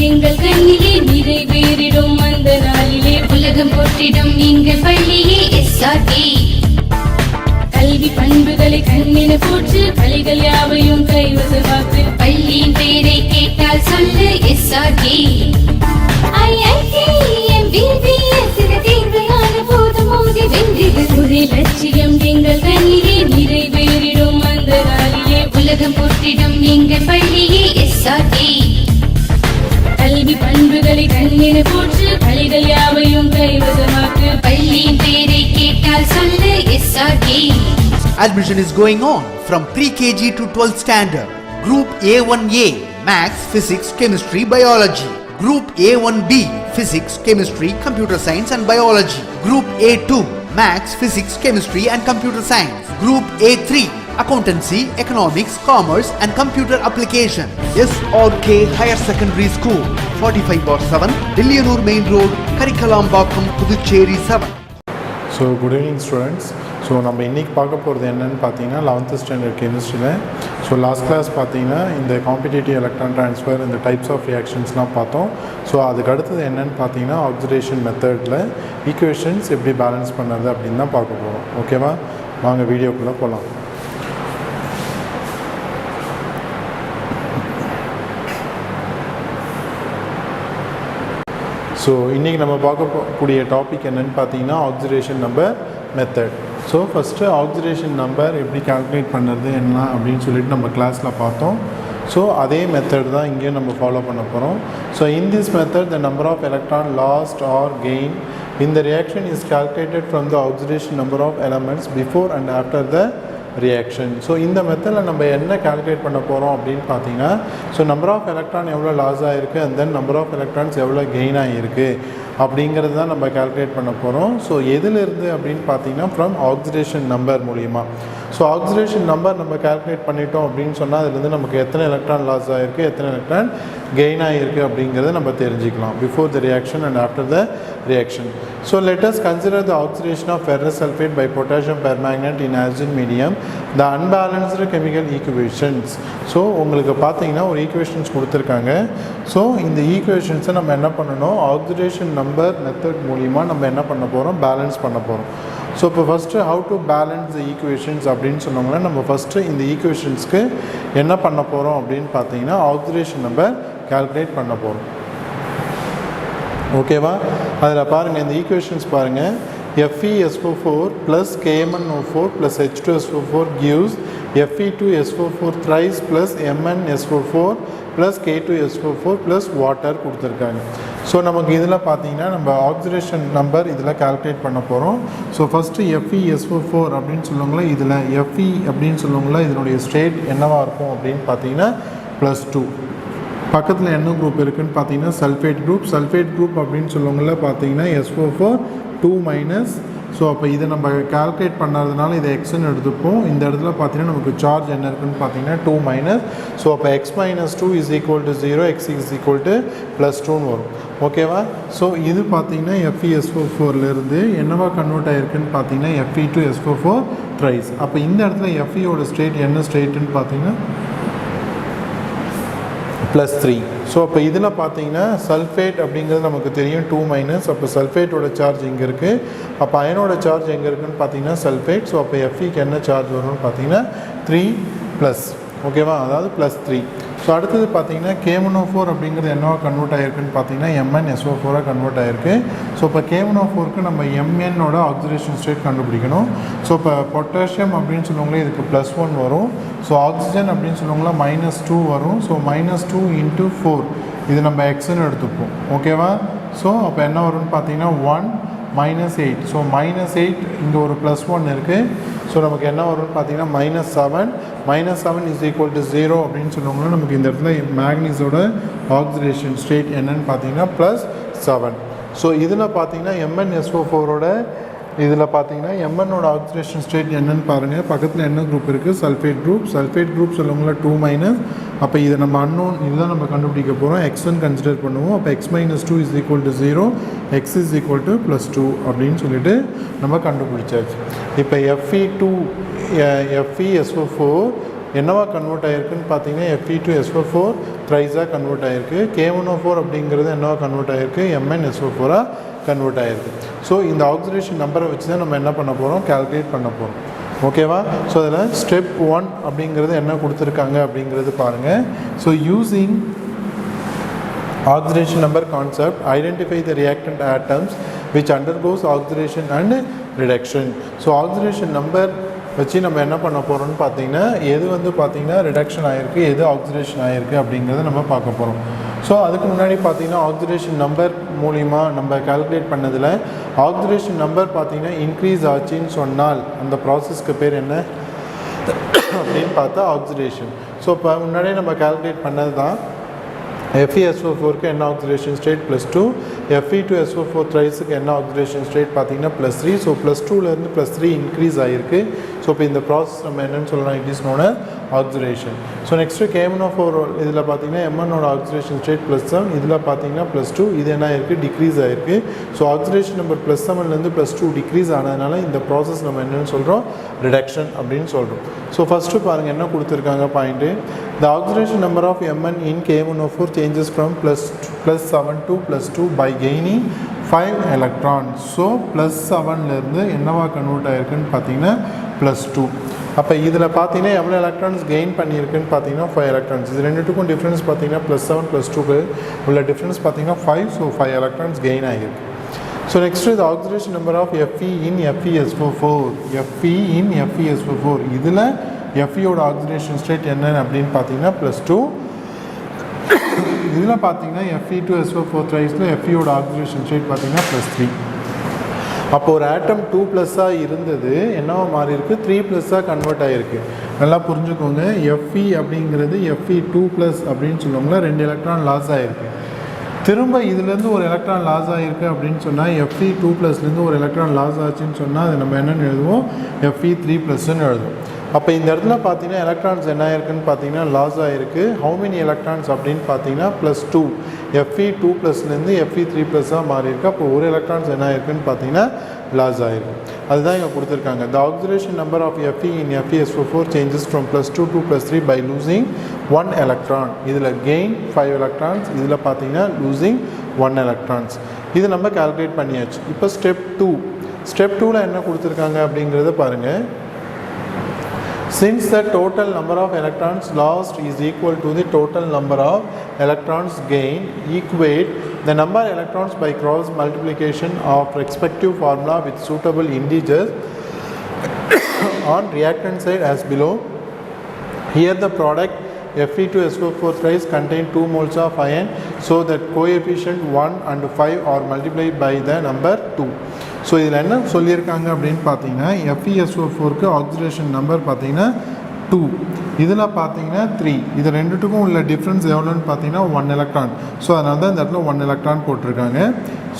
எங்கள் கண்ணிலே நிறைவேறிடும் அந்த நாளிலே உலகம் போற்றிடும் எங்கள் பள்ளியே எஸ்ஆர்டி. கல்வி பண்புகளை கண்ணின போற்று கலைகள் யாவையும் கைவசமாக்கு பள்ளியின் பெயரை கேட்டால் சொல்லு எஸ்ஆர்டி. லட்சியம் எங்கள் கண்ணிலே நிறைவேறிடும் அந்த நாளிலே உலகம் போற்றிடும் எங்கள் பள்ளியே எஸ்ஆர்டி. கல்வி பண்புகளை கண்ணின போற்று கலைகள் யாவையும் கைவசமாக்கு பள்ளியின் பெயரை கேட்டால் சொல்லு SRT. Admission is going on from pre-KG to 12th standard. Group A1A Maths, Physics, Chemistry, Biology. Group A1B Physics, Chemistry, Computer Science and Biology. Group A2 Maths, Physics, Chemistry and Computer Science. Group A3 Accountancy, Economics, Commerce and Computer Application. SRK Higher Secondary School, 45/7, Dilliyanur Main Road, Karikalambakkam, Puducherry 7. So good evening students. So நம்ம இன்றைக்கி பார்க்க போகிறது என்னென்னு பார்த்தீங்கன்னா 11th standard கெமிஸ்ட்ரியில். So last class பார்த்தீங்கன்னா இந்த competitive electron transfer இந்த டைப்ஸ் ஆஃப் ரியாக்ஷன்ஸ்லாம் பார்த்தோம். ஸோ அதுக்கு அடுத்தது என்னென்னு பார்த்தீங்கன்னா ஆக்சிடேஷன் மெத்தடில் ஈக்குவேஷன்ஸ் எப்படி பேலன்ஸ் பண்ணுறது அப்படின்னு தான் பார்க்க போகிறோம். ஓகேவா, வாங்க வீடியோக்குள்ளே போகலாம். ஸோ இன்றைக்கி நம்ம பார்க்கக்கூடிய டாபிக் என்னென்னு பார்த்தீங்கன்னா oxidation number method. So first oxidation number எப்படி கால்குலேட் பண்ணுறது என்ன அப்படின்னு சொல்லிட்டு நம்ம கிளாஸில் பார்த்தோம். ஸோ அதே மெத்தட் தான் இங்கேயும் நம்ம ஃபாலோ பண்ண போகிறோம். So in this method the number of electron lost or gain in the reaction is calculated from the oxidation number of elements before and after the reaction. So இந்த மெத்தடில் நம்ம என்ன கால்குலேட் பண்ண போகிறோம் அப்படின்னு பார்த்தீங்கன்னா ஸோ நம்பர் ஆஃப் எலக்ட்ரான் எவ்வளோ loss ஆகிருக்கு and then number of electrons எவ்வளோ கெயின் ஆகிருக்கு அப்படிங்கிறது தான் நம்ம கால்குலேட் பண்ண போகிறோம். ஸோ எதிலிருந்து அப்படின்னு பார்த்தீங்கன்னா ஃப்ரம் ஆக்சிடேஷன் நம்பர் மூலிமா. ஸோ ஆக்சிடேஷன் நம்பர் நம்ம கால்குலேட் பண்ணிட்டோம் அப்படின்னு சொன்னால் அதுலேருந்து நமக்கு எத்தனை எலக்ட்ரான் லாஸ் ஆகிருக்கு எத்தனை எலக்ட்ரான் கெயின் ஆகிருக்கு அப்படிங்கிறத நம்ம தெரிஞ்சுக்கலாம் before the reaction and after the reaction. So let us consider the oxidation of ferrous sulfate by potassium permanganate in acid medium, the unbalanced chemical equations. So உங்களுக்கு பார்த்தீங்கன்னா ஒரு equations கொடுத்துருக்காங்க. ஸோ இந்த ஈக்குவேஷன்ஸை நம்ம என்ன பண்ணணும், ஆக்சிடேஷன் நம்பர் மெத்தட் மூலிமா நம்ம என்ன பண்ண போகிறோம், பேலன்ஸ் பண்ண போகிறோம். ஸோ இப்போ first how to balance the equations அப்படின்னு சொன்னோம்னா நம்ம ஃபஸ்ட்டு இந்த ஈக்குவேஷன்ஸ்க்கு என்ன பண்ண போகிறோம் அப்படின்னு பார்த்தீங்கன்னா ஆக்சிடேஷன் நம்பர் கால்குலேட் பண்ண போகிறோம். ஓகேவா, அதில் பாருங்கள் இந்த ஈக்குவேஷன்ஸ் பாருங்கள். FeSO4 plus KMnO4 plus H2SO4 gives Fe2SO4 thrice plus MnSO4 plus K2SO4 plus water கொடுத்துருக்காங்க. ஸோ நமக்கு இதில் பார்த்தீங்கன்னா நம்ம ஆக்சிடேஷன் நம்பர் இதில் கால்குலேட் பண்ண போகிறோம். ஸோ ஃபஸ்ட்டு FeSO4 அப்படின்னு சொல்லுவாங்களா, இதில் Fe அப்படின்னு சொல்லுவாங்களா, இதனுடைய ஸ்டேட் என்னவாக இருக்கும் அப்படின்னு பார்த்தீங்கன்னா +2. பக்கத்தில் என்ன குரூப் இருக்குதுன்னு பார்த்தீங்கன்னா சல்ஃபேட் குரூப். சல்ஃபேட் குரூப் அப்படின்னு சொல்லுவாங்கள்ல பார்த்தீங்கன்னா SO4 2-. ஸோ அப்போ இதை நம்ம கால்குலேட் பண்ணுறதுனால இதை எக்ஸ்ன்னு எடுத்துப்போம். இந்த இடத்துல பார்த்தீங்கன்னா நமக்கு சார்ஜ் என்ன இருக்குதுன்னு பார்த்தீங்கன்னா 2-. ஸோ அப்போ x - 2 is equal to 0, x is equal to +2ன்னு வரும். ஓகேவா, ஸோ இது பார்த்தீங்கன்னா FeSO4லேருந்து என்னவா கன்வெர்ட் ஆகிருக்குன்னு பார்த்தீங்கன்னா Fe2SO4 thrice. அப்போ இந்த இடத்துல Feயோட ஸ்டேட் என்ன ஸ்டேட்டுன்னு பார்த்தீங்கன்னா +3. ஸோ அப்போ இதில் பார்த்தீங்கன்னா சல்ஃபேட் அப்படிங்கிறது நமக்கு தெரியும் 2-. அப்போ சல்ஃபேட்டோட சார்ஜ் இங்கே இருக்குது. அப்போ அயனோட சார்ஜ் எங்கே இருக்குதுன்னு பார்த்தீங்கன்னா சல்ஃபேட். ஸோ அப்போ Feக்கு என்ன சார்ஜ் வரும்னு பார்த்தீங்கன்னா 3+. ஓகேவா, அதாவது +3. ஸோ அடுத்தது பார்த்தீங்கன்னா KMnO4 அப்படிங்கிறது என்னவா கன்வெர்ட் ஆகிருக்குன்னு பார்த்தீங்கன்னா MnSO4 கன்வெர்ட் ஆகிருக்கு. ஸோ இப்போ KMnO4க்கு நம்ம Mnோட ஆக்சிடேஷன் ஸ்டேட் கண்டுபிடிக்கணும். ஸோ இப்போ பொட்டாசியம் அப்படின்னு சொல்லுவாங்களே இதுக்கு +1 வரும். ஸோ ஆக்சிஜன் அப்படின்னு சொல்லுவாங்களா -2 வரும். ஸோ -2 × 4 இது நம்ம எக்ஸ்ன்னு எடுத்துப்போம். ஓகேவா, ஸோ அப்போ என்ன வரும்னு பார்த்தீங்கன்னா 1 -8. ஸோ -8 இங்கே ஒரு +1 இருக்குது. ஸோ நமக்கு என்ன வரும்னு பார்த்தீங்கன்னா -7. -7 is equal to 0 அப்படின்னு சொல்லுவாங்கன்னா நமக்கு இந்த இடத்துல மேக்னீஸோட ஆக்சிடேஷன் ஸ்டேட் என்னன்னு பார்த்தீங்கன்னா +7. ஸோ இதில் பார்த்தீங்கன்னா MnSO4ஓட இதில் பார்த்தீங்கன்னா Mnோட ஆக்சிடேஷன் ஸ்டேட் என்னன்னு பாருங்கள். பக்கத்தில் என்ன குரூப் இருக்குது, சல்ஃபேட் குரூப். சல்ஃபேட் குரூப் சொல்லுவாங்களா 2-. அப்போ இதை நம்ம அன்னோன் இதுதான் நம்ம கண்டுபிடிக்க போகிறோம். எக்ஸ்ன்னு கன்சிடர் பண்ணுவோம். அப்போ x - 2 is equal to 0, x is equal to +2 அப்படின்னு சொல்லிட்டு நம்ம கண்டுபிடிச்சாச்சு. இப்போ FeSO4 என்னவா கன்வெர்ட் ஆகிருக்குன்னு பார்த்தீங்கன்னா Fe2SO4 த்ரைஸாக கன்வெர்ட் ஆகிருக்கு. K1O4 அப்படிங்கிறது என்னவா கன்வெர்ட் ஆகிருக்கு, MnSO4ஆக கன்வெர்ட் ஆகிருக்கு. ஸோ இந்த ஆக்சிடேஷன் நம்பரை வச்சு தான் நம்ம என்ன பண்ண போகிறோம், கால்குலேட் பண்ண போகிறோம். ஓகேவா? ஸோ அதில் ஸ்டெப் 1 அப்படிங்கிறது என்ன கொடுத்துருக்காங்க அப்படிங்கிறது பாருங்கள். So using oxidation number concept, identify the reactant atoms which undergoes oxidation and reduction. So oxidation number வச்சு நம்ம என்ன பண்ண போகிறோம்னு பார்த்தீங்கன்னா எது வந்து பார்த்தீங்கன்னா ரிடக்ஷன் ஆகிருக்கு, எது ஆக்சிடேஷன் ஆகிருக்கு அப்படிங்கிறத நம்ம பார்க்க போகிறோம். ஸோ அதுக்கு முன்னாடி பார்த்தீங்கன்னா ஆக்சிடேஷன் நம்பர் மூலிமா நம்ம கால்குலேட் பண்ணதில் ஆக்சிடேஷன் நம்பர் பார்த்தீங்கன்னா இன்க்ரீஸ் ஆச்சுன்னு சொன்னால் அந்த ப்ராசஸ்க்கு பேர் என்ன அப்படின்னு பார்த்தா ஆக்சிடேஷன். ஸோ இப்போ முன்னாடியே நம்ம கால்குலேட் பண்ணது தான் FeSO4க்கு என்ன ஆக்சிடேஷன் ஸ்டேட் +2, Fe2SO4 த்ரைஸுக்கு என்ன ஆக்சிடேஷன் ஸ்டேட் பார்த்தீங்கன்னா +3. ஸோ +2லேருந்து +3 இன்க்ரீஸ் ஆகிருக்கு. ஸோ இப்போ இந்த ப்ராசஸ் நம்ம என்னென்னு சொல்லலாம், it is known oxidation. So next K1O4 இதில் பார்த்தீங்கன்னா Mnோட ஆக்சிடேஷன் ஸ்டேட் +7, இதில் பார்த்தீங்கன்னா +2, இது என்ன ஆகிருக்கு, டிக்ரீஸ் ஆகிருக்கு. ஸோ ஆக்சிடேஷன் நம்பர் +7லேருந்து +2 டிக்ரீஸ் ஆனதுனால இந்த ப்ராசஸ் நம்ம என்னென்னு சொல்கிறோம், ரிடக்ஷன் அப்படின்னு சொல்கிறோம். ஸோ ஃபஸ்ட்டு பாருங்கள் என்ன கொடுத்துருக்காங்க point. The oxidation number of Mn in K1O4 changes from +7 to +2 by gaining 5 electrons. So +7லேருந்து என்னவா கன்வெர்ட் ஆகிருக்குன்னு பார்த்தீங்கன்னா +2. அப்போ இதில் பார்த்தீங்கன்னா எவ்வளோ எலக்ட்ரான்ஸ் கெயின் பண்ணியிருக்குன்னு பார்த்தீங்கன்னா 5 எலக்ட்ரான்ஸ். இது ரெண்டுத்துக்கும் டிஃப்ரென்ஸ் பார்த்தீங்கன்னா +7 +2க்கு உள்ள டிஃப்ரென்ஸ் பார்த்தீங்கன்னா 5. ஸோ 5 எலக்ட்ரான்ஸ் கெயின் ஆகிருக்கு. ஸோ நெக்ஸ்ட்டு இது oxidation number of Fe in FeSO4. Fe in FeSO4 இதில் Feயோட ஆக்சிடேஷன் ஸ்டேட் என்ன அப்படின்னு பார்த்தீங்கன்னா +2. இதில் பார்த்தீங்கன்னா Fe2SO4 த்ரைஸில் Feயோட ஆக்சிடேஷன் ஸ்டேட் பார்த்தீங்கன்னா +3. அப்போ ஒரு ஆட்டம் 2+ இருந்தது என்னவா மாறி இருக்குது, 3+ கன்வெர்ட் ஆகிருக்கு. நல்லா புரிஞ்சுக்கோங்க, Fe அப்படிங்கிறது Fe2+ அப்படின்னு சொல்லுவாங்களா, 2 எலக்ட்ரான் லாஸ் ஆகிருக்கு. திரும்ப இதுலேருந்து ஒரு எலக்ட்ரான் லாஸ் ஆகிருக்கு அப்படின்னு சொன்னால் Fe2+லேருந்து ஒரு எலக்ட்ரான் லாஸ் ஆச்சுன்னு சொன்னால் அது நம்ம என்னென்னு எழுதுவோம், Fe3+ன்னு எழுதுவோம். அப்போ இந்த இடத்துல பார்த்தீங்கன்னா எலக்ட்ரான்ஸ் என்ன ஆயிருக்குன்னு பார்த்தீங்கன்னா லாஸ் ஆகிருக்கு. ஹவு மெனி எலக்ட்ரான்ஸ் அப்படின்னு பார்த்தீங்கன்னா +2. Fe2+லேருந்து Fe3+ஆக மாறி இருக்கு. அப்போ ஒரு எலக்ட்ரான்ஸ் என்ன ஆயிருக்குன்னு பார்த்தீங்கன்னா லாஸ் ஆகிருக்கு. அதுதான் இங்கே கொடுத்துருக்காங்க. The oxidation number of Fe in FeSO4 changes from +2 to +3 by losing 1 electron. இதில் கெயின் 5 electrons, இதில் பார்த்தீங்கன்னா losing 1 electrons. இது நம்ம கால்குலேட் பண்ணியாச்சு. இப்போ ஸ்டெப் 2. ஸ்டெப் 2ல் என்ன கொடுத்துருக்காங்க அப்படிங்கிறத பாருங்கள். Since the total number of electrons lost is equal to the total number of electrons gained, equate the number of electrons by cross multiplication of respective formula with suitable integers on reactant side as below. Here the product Fe2SO4 thrice contain 2 moles of iron, so that coefficient 1 and 5 are multiplied by the number 2. So இதில் என்ன சொல்லியிருக்காங்க அப்படின்னு பார்த்தீங்கன்னா FeSO4க்கு oxidation number பார்த்தீங்கன்னா 2, இதில் பார்த்தீங்கன்னா 3. இது ரெண்டுத்துக்கும் உள்ள டிஃப்ரென்ஸ் எவ்வளோன்னு பார்த்தீங்கன்னா 1 எலக்ட்ரான். ஸோ அதனால தான் இந்த இடத்துல 1 எலக்ட்ரான் போட்டிருக்காங்க.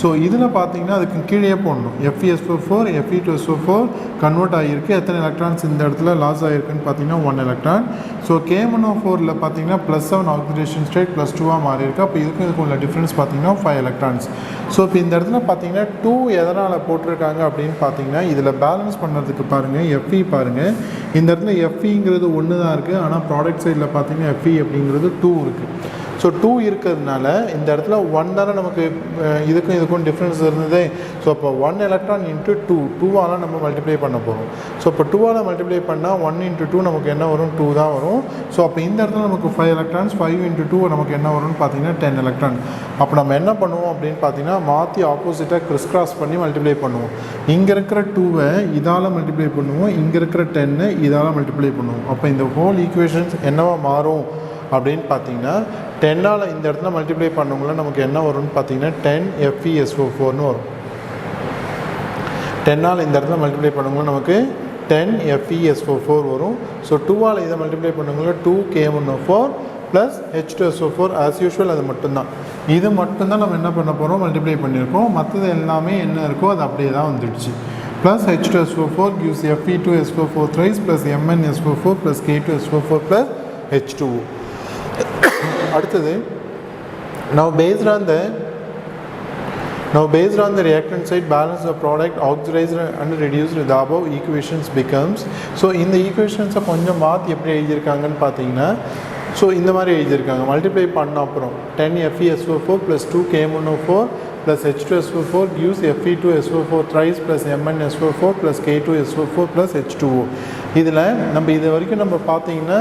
ஸோ இதில் பார்த்தீங்கன்னா அதுக்கு கீழே போடணும். FeSO4 Fe2SO4 கன்வெர்ட் ஆகியிருக்கு. எத்தனை எலக்ட்ரான்ஸ் இந்த இடத்துல லாஸ் ஆகிருக்குன்னு பார்த்தீங்கன்னா 1 எலக்ட்ரான். ஸோ K1O4ல் பார்த்தீங்கன்னா +7 ஆக்சிடேஷன் ஸ்டேட் +2ஆக மாறி இருக்குது. அப்போ இதுக்கு உள்ள டிஃப்ரென்ஸ் பார்த்தீங்கன்னா 5 எலக்ட்ரான்ஸ். ஸோ இப்போ இந்த இடத்துல பார்த்தீங்கன்னா 2 எதனால் போட்டிருக்காங்க அப்படின்னு பார்த்தீங்கன்னா இதில் பேலன்ஸ் பண்ணுறதுக்கு பாருங்கள், Fe பாருங்கள், இந்த இடத்துல Feங்கிறது 1 தான் இருக்குது. ஆனால் ப்ராடக்ட் சைடில் பார்த்தீங்கன்னா Fe அப்படிங்கிறது 2 இருக்குது. ஸோ 2 இருக்கிறதுனால இந்த இடத்துல 1 தானே நமக்கு இதுக்கும் டிஃப்ரென்ஸ் இருந்தது. ஸோ அப்போ 1 எலக்ட்ரான் இன்ட்டு 2ஆல் நம்ம மல்டிப்ளை பண்ண போகிறோம். ஸோ இப்போ 2ஆல் மல்டிப்ளை பண்ணால் 1 × 2 நமக்கு என்ன வரும், 2 தான் வரும். ஸோ அப்போ இந்த இடத்துல நமக்கு 5 எலக்ட்ரான்ஸ், 5 × 2 நமக்கு என்ன வரும்னு பார்த்தீங்கன்னா 10 எலக்ட்ரான். அப்போ நம்ம என்ன பண்ணுவோம் அப்படின்னு பார்த்தீங்கன்னா மாற்றி ஆப்போசிட்டாக கிறிஸ் பண்ணி மல்டிப்ளை பண்ணுவோம். இங்கே இருக்கிற 2வை இதால் மல்டிப்ளை பண்ணுவோம், இங்கே இருக்கிற 10 இதால் மல்டிப்ளை பண்ணுவோம். அப்போ இந்த ஹோல் ஈக்குவேஷன்ஸ் என்னவா மாறும் அப்படின்னு பார்த்தீங்கன்னா 10ஆல் இந்த இடத்துல மல்டிப்ளை பண்ணவங்கள நமக்கு என்ன வரும்னு பார்த்தீங்கன்னா 10 FeSO4ன்னு வரும். 10ஆல் இந்த இடத்துல மல்டிப்ளை பண்ணவங்கள நமக்கு 10 FeSO4 வரும். ஸோ 2ஆல் இதை மல்டிப்ளை பண்ணவங்கள 2 K1O4 plus H2SO4 as usual. அது மட்டும்தான், இது மட்டும்தான் நம்ம என்ன பண்ண போகிறோம், மல்டிப்ளை பண்ணியிருக்கோம். மற்றது எல்லாமே என்ன இருக்கோ அது அப்படியே தான் வந்துடுச்சு. Plus H2SO4 gives Fe2SO4 thrice plus MnSO4 plus K2SO4 plus H2O. அடுத்தது, now based on the Now based on the reactant side, balance the product oxidized and reduced the above equations becomes. So இந்த equations கொஞ்சம் மாற்றி எப்படி எழுதியிருக்காங்கன்னு பார்த்தீங்கன்னா so இந்த மாதிரி எழுதியிருக்காங்க. Multiply பண்ண அப்புறம் 10FeSO4 plus 2K1O4 plus H2SO4 gives Fe2SO4 thrice plus MnSO4 plus K2SO4 plus H2O. இதில் நம்ம இது வரைக்கும் நம்ம பார்த்தீங்கன்னா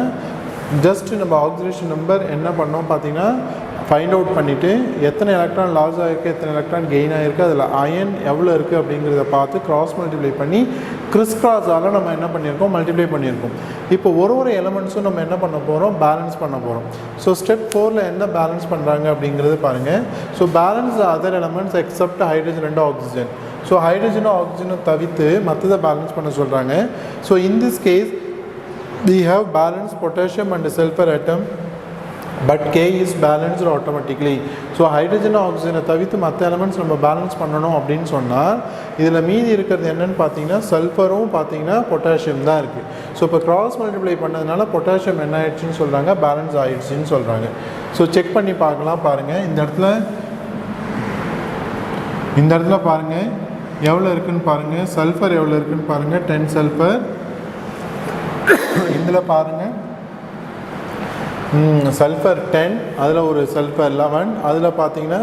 ஜஸ்ட் நம்ம ஆக்சிடேஷன் நம்பர் என்ன பண்ணோம் பார்த்தீங்கன்னா ஃபைண்ட் அவுட் பண்ணிவிட்டு எத்தனை எலக்ட்ரான் லாஸ் ஆகிருக்கு எத்தனை எலக்ட்ரான் கெயின் ஆகிருக்கு அதில் அயன் எவ்வளோ இருக்குது அப்படிங்கிறத பார்த்து கிராஸ் மல்டிப்ளை பண்ணி கிறிஸ்கிராஸால் நம்ம என்ன பண்ணியிருக்கோம் மல்டிப்ளை பண்ணியிருக்கோம். இப்போ ஒரு எலமெண்ட்ஸும் நம்ம என்ன பண்ண போகிறோம் பேலன்ஸ் பண்ண போகிறோம். ஸோ ஸ்டெப் 4ல் என்ன பேலன்ஸ் பண்ணுறாங்க அப்படிங்கிறது பாருங்கள். So balance other elements except hydrogen and oxygen. So ஹைட்ரஜனும் ஆக்சிஜனும் தவிர்த்து மற்றதை பேலன்ஸ் பண்ண சொல்கிறாங்க. So in this case we have balanced potassium and sulfur atom but K is balanced automatically. So hydrogen ஆக்சிஜனை தவிர்த்து மற்ற எலமெண்ட்ஸ் நம்ம பேலன்ஸ் பண்ணணும் அப்படின்னு சொன்னால் இதில் மீதி இருக்கிறது என்னென்னு பார்த்தீங்கன்னா சல்ஃபரும் பார்த்தீங்கன்னா பொட்டாசியம் தான் இருக்குது. ஸோ இப்போ கிராஸ் மல்டிப்ளை பண்ணதுனால பொட்டாசியம் என்ன ஆயிடுச்சுன்னு சொல்கிறாங்க பேலன்ஸ் ஆயிடுச்சுன்னு சொல்கிறாங்க. ஸோ செக் பண்ணி பார்க்கலாம். பாருங்கள் இந்த இடத்துல பாருங்கள் எவ்வளோ இருக்குதுன்னு பாருங்கள். சல்ஃபர் எவ்வளோ இருக்குதுன்னு பாருங்கள் 10 சல்ஃபர். இதில் பாருங்கள் சல்ஃபர் 10 அதில் ஒரு சல்ஃபர் 11 அதில் பார்த்தீங்கன்னா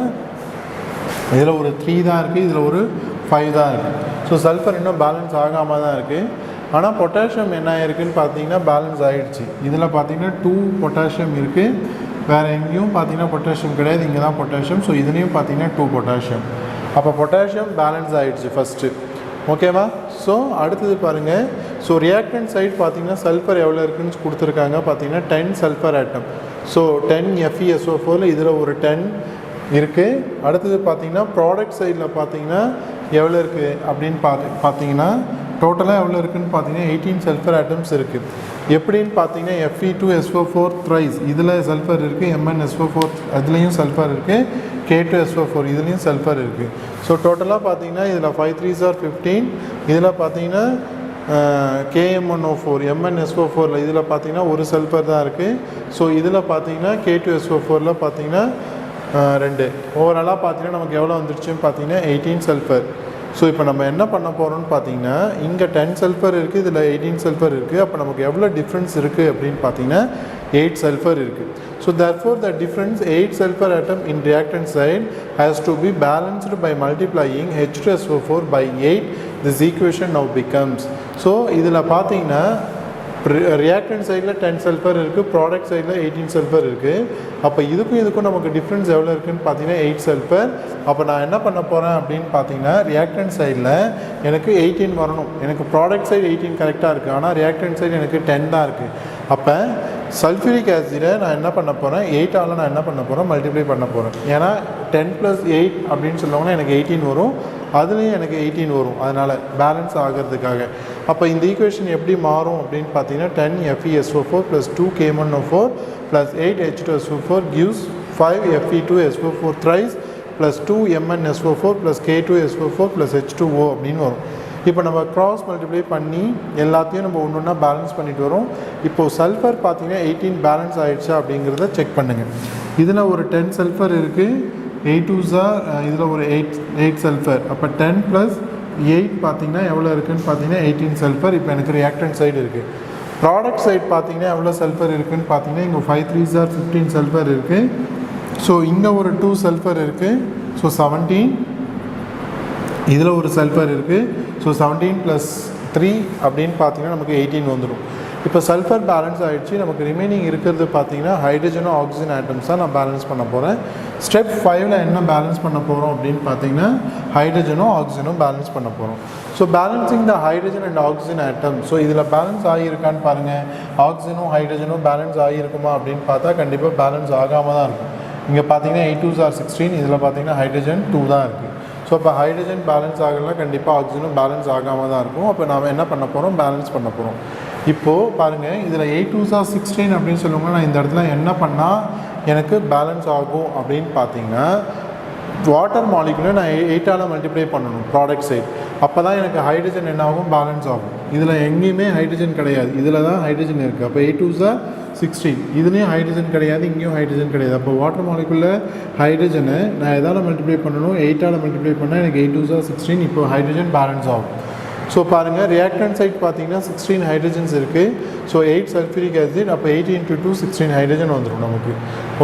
இதில் ஒரு 3 தான் இருக்குது இதில் ஒரு 5 தான் இருக்குது. ஸோ சல்ஃபர் இன்னும் பேலன்ஸ் ஆகாமல் தான் இருக்குது. ஆனால் பொட்டாசியம் என்ன ஆயிருக்குன்னு பார்த்தீங்கன்னா பேலன்ஸ் ஆகிடுச்சு. இதில் பார்த்தீங்கன்னா 2 பொட்டாசியம் இருக்குது, வேறு எங்கேயும் பார்த்தீங்கன்னா பொட்டாசியம் கிடையாது, இங்கே தான் பொட்டாசியம். ஸோ இதுலேயும் பார்த்தீங்கன்னா 2 பொட்டாசியம். அப்போ பொட்டாசியம் பேலன்ஸ் ஆகிடுச்சு ஃபஸ்ட்டு. ஓகேவா? ஸோ அடுத்தது பாருங்கள். ஸோ ரியாக்டன்ட் சைட் பார்த்தீங்கன்னா சல்ஃபர் எவ்வளோ இருக்குன்னு கொடுத்துருக்காங்க பார்த்தீங்கன்னா 10 சல்ஃபர் ஆட்டம். ஸோ 10FeSO4 இதில் ஒரு 10 இருக்குது. அடுத்தது பார்த்தீங்கன்னா ப்ராடக்ட் சைடில் பார்த்தீங்கன்னா எவ்வளோ இருக்குது அப்படின்னு பார்த்தீங்கன்னா டோட்டலாக எவ்வளோ இருக்குதுன்னு பார்த்தீங்கன்னா 18 சல்ஃபர் ஆட்டம்ஸ் இருக்குது. எப்படின்னு பார்த்தீங்கன்னா Fe2SO4 thrice இதில் சல்ஃபர் இருக்குது, MnSO4 அதுலேயும் சல்ஃபர் இருக்குது, K2SO4 இதுலேயும் சல்ஃபர் இருக்குது. ஸோ டோட்டலாக பார்த்தீங்கன்னா இதில் 5 3s are 15, இதில் பார்த்தீங்கன்னா KM1O4 MnSO4 இதில் பார்த்தீங்கன்னா ஒரு சல்ஃபர் தான் இருக்குது. ஸோ இதில் பார்த்தீங்கன்னா K2SO4 பார்த்தீங்கன்னா 2. ஓவராலாக பார்த்தீங்கன்னா நமக்கு எவ்வளோ வந்துருச்சுன்னு பார்த்தீங்கன்னா 18 சல்ஃபர். ஸோ இப்போ நம்ம என்ன பண்ண போகிறோம்னு பார்த்தீங்கன்னா இங்கே 10 சல்ஃபர் இருக்குது, இதில் 18 சல்ஃபர் இருக்குது. அப்போ நமக்கு எவ்வளோ டிஃப்ரென்ஸ் இருக்குது அப்படின்னு பார்த்தீங்கன்னா 8 சல்ஃபர் இருக்குது. So therefore the difference 8 sulfur atom in reactant side has to be balanced by multiplying H2SO4 by 8. This equation now becomes. So இதில் பார்த்தீங்கன்னா ரியாக்டன்ட் சைடில் 10 சல்ஃபர் இருக்குது, ப்ராடக்ட் சைடில் 18 சல்ஃபர் இருக்குது. அப்போ இதுக்கும் நமக்கு டிஃப்ரென்ஸ் எவ்வளோ இருக்குதுன்னு பார்த்தீங்கன்னா 8 சல்ஃபர். அப்போ நான் என்ன பண்ண போகிறேன் அப்படின்னு பார்த்தீங்கன்னா ரியாக்டன்ட் சைடில் எனக்கு 18 வரணும். எனக்கு ப்ராடக்ட் சைடு 18 கரெக்டாக இருக்குது, ஆனால் ரியாக்டன்ட் சைடு எனக்கு 10 தான் இருக்குது. அப்போ சல்ஃபியூரிக் ஆசிடை நான் என்ன பண்ண போகிறேன் 8ஆல் நான் என்ன பண்ண போகிறேன் மல்டிப்ளை பண்ண போகிறேன். ஏன்னா 10 + 8 அப்படின்னு சொல்லுவாங்கன்னா எனக்கு 18 வரும், அதுலேயும் எனக்கு 18 வரும், அதனால் பேலன்ஸ் ஆகிறதுக்காக. அப்போ இந்த ஈக்குவேஷன் எப்படி மாறும் அப்படின்னு பார்த்தீங்கன்னா 10FeSO4 plus 2K1O4 plus 8H2SO4 gives 5Fe2SO4 thrice plus 2MnSO4 plus K2SO4 plus H2O அப்படின்னு வரும். இப்போ நம்ம கிராஸ் மல்டிப்ளை பண்ணி எல்லாத்தையும் நம்ம ஒன்று ஒன்றா பேலன்ஸ் பண்ணிட்டு வரோம். இப்போது சல்ஃபர் பார்த்தீங்கன்னா 18 பேலன்ஸ் ஆகிடுச்சா அப்படிங்கிறத செக் பண்ணுங்கள். இதில் ஒரு 10 சல்ஃபர் இருக்குது, 8 2s இதில் ஒரு 8 சல்ஃபர். அப்போ 10 + 8 பார்த்தீங்கன்னா எவ்வளோ இருக்குதுன்னு பார்த்தீங்கன்னா 18 சல்ஃபர். இப்போ எனக்கு ரியாக்டன்ட் சைடு இருக்குது. ப்ராடக்ட் சைடு பார்த்தீங்கன்னா எவ்வளோ சல்ஃபர் இருக்குதுன்னு பார்த்தீங்கன்னா இங்கே 5 3s are 15 சல்ஃபர் இருக்குது. ஸோ இங்கே ஒரு 2 சல்ஃபர் இருக்குது. ஸோ 17. இதில் ஒரு சல்ஃபர் இருக்குது. ஸோ 17 + 3 அப்படின்னு பார்த்தீங்கன்னா நமக்கு 18 வந்துடும். இப்போ சல்ஃபர் பேலன்ஸ் ஆகிடுச்சு. நமக்கு ரிமைனிங் இருக்கிறது பார்த்தீங்கன்னா ஹைட்ரஜனும் ஆக்சிஜன் ஆட்டம்ஸ் தான் நான் பேலன்ஸ் பண்ண போகிறேன். ஸ்டெப் 5ல் என்ன பேலன்ஸ் பண்ண போகிறோம் அப்படின்னு பார்த்தீங்கன்னா ஹைட்ரஜனும் ஆக்சிஜனும் பேலன்ஸ் பண்ண போகிறோம். So balancing the hydrogen and oxygen atom. So இதில் பேலன்ஸ் ஆகியிருக்கான்னு பாருங்கள். ஆக்சிஜனும் ஹைட்ரஜனும் பேலன்ஸ் ஆகியிருக்குமா அப்படின்னு பார்த்தா கண்டிப்பாக பேலன்ஸ் ஆகாமல் தான் இருக்கும். இங்கே பார்த்தீங்கன்னா 8 2s are 16, இதில் பார்த்தீங்கன்னா ஹைட்ரஜன் 2 தான் இருக்குது. ஸோ அப்போ ஹைட்ரஜன் பேலன்ஸ் ஆகலாம், கண்டிப்பாக ஆக்சிஜனும் பேலன்ஸ் ஆகாமல் தான் இருக்கும். அப்போ நாம் என்ன பண்ண போகிறோம் பேலன்ஸ் பண்ண போகிறோம். இப்போது பாருங்கள் இதில் 8 2s are 16 அப்படின்னு சொல்லுவாங்க. நான் இந்த இடத்துல என்ன பண்ணால் எனக்கு பேலன்ஸ் ஆகும் அப்படின்னு பார்த்தீங்கன்னா வாட்டர் மாலிகுலை நான் 8ஆல் மல்டிப்ளை பண்ணணும் ப்ராடக்ட் சைட். அப்போ தான் எனக்கு ஹைட்ரஜன் என்ன ஆகும், பேலன்ஸ் ஆகும். இதில் எங்கேயுமே ஹைட்ரஜன் கிடையாது, இதில் தான் ஹைட்ரஜன் இருக்குது. அப்போ 8 2s are 16. இதுலேயும் ஹைட்ரஜன் கிடையாது, இங்கேயும் ஹைட்ரஜன் கிடையாது. அப்போ வாட்டர் மாலிகுலில் ஹைட்ரஜனை நான் எதால் மல்டிப்ளை பண்ணணும், 8ஆல் மல்டிப்ளை பண்ணால் எனக்கு 8 2s are 16. இப்போ ஹைட்ரஜன் பேலன்ஸ் ஆகும். ஸோ பாருங்கள், ரியாக்டன்ட் சைட் பார்த்தீங்கன்னா 16 ஹைட்ரஜன்ஸ் இருக்குது. ஸோ 8 சல்ஃபூரிக் ஆசிட், அப்போ 8 × 2 16 ஹைட்ரஜன் வந்துடும் நமக்கு.